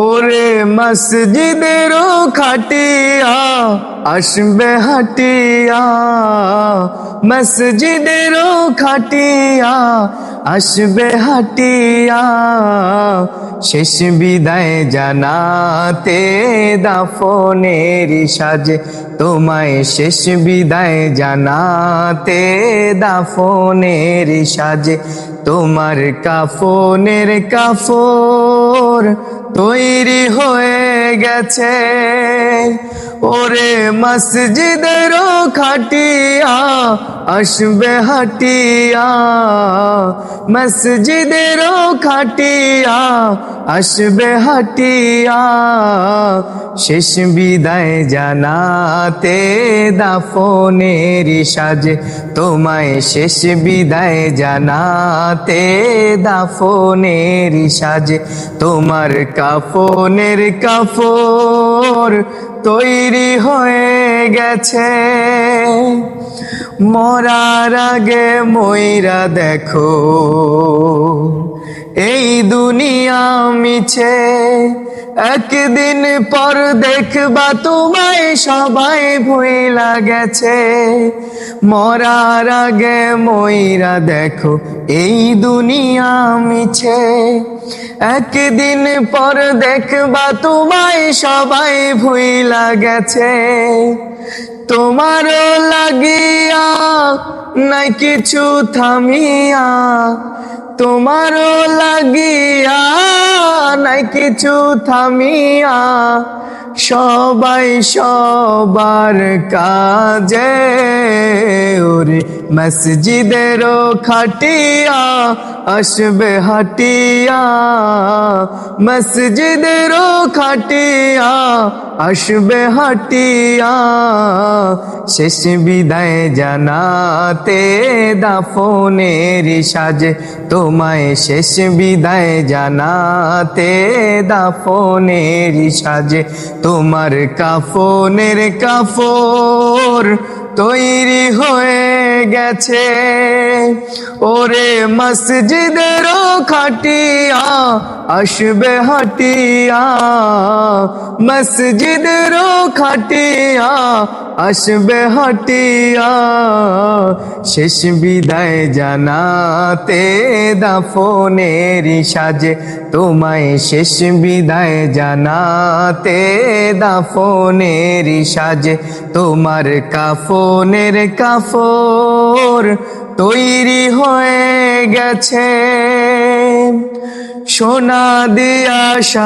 ওরে মসজিদেরও খাটিয়া আসবে হাটিয়া, মসজিদেরও খাটিয়া আসবে হাটিয়া, শেষ বিদায় জানাতে দাফনের সাজে তোমায়, শেষ বিদায় জানাতে দাফনের সাজে। তোমার কাফনের কাফর তৈরি হয়ে গেছে, ওরে মসজিদেরও খাটিয়া আসবে হাটিয়া, মসজিদেরও খাটিয়া আসবে হাটিয়া, শেষ বিদায় জানাতে দাফনের সাজে তোমায়, শেষ বিদায় জানাতে দাফনের সাজে। তোমার কাফনের কাফর তৈরি হয়ে গেছে, মরার আগে মইরা দেখো এই দুনিয়া মিছে, একদিন পর দেখবা তোমায় সবাই ভুইলা গেছে। মরার আগে মইরা দেখো এই দুনিয়া মিছে, একদিন পর দেখবা তোমায় সবাই ভুইলা গেছে। তোমারও লাগিয়া নাই কিছু থামিয়া, তোমারও লাগিয়া নাই কিছু থামিয়া, সবাই সবার কাজে, ওরে মসজিদেরও খাটিয়া আসবে হাটিয়া, মসজিদেরও খাটিয়া আসবে হাটিয়া, শেষ বিদায় জানাতে দাফনের সাজে তোমায়, শেষ বিদায় জানাতে দাফনের সাজে। তোমার কাফনের কাফর তৈরি হয়ে গেছে, ওরে মসজিদেরও খাটিয়া আসবে হাটিয়া, মসজিদেরও খাটিয়া আসবে হাটিয়া, শেষ বিদায় জানাতে দাফনের সাজে তোমায়, শেষ বিদায় জানাতে দাফনের সাজে। তোমার কাফনের কাফর তৈরি হয়ে গেছে, সোনা দিয়া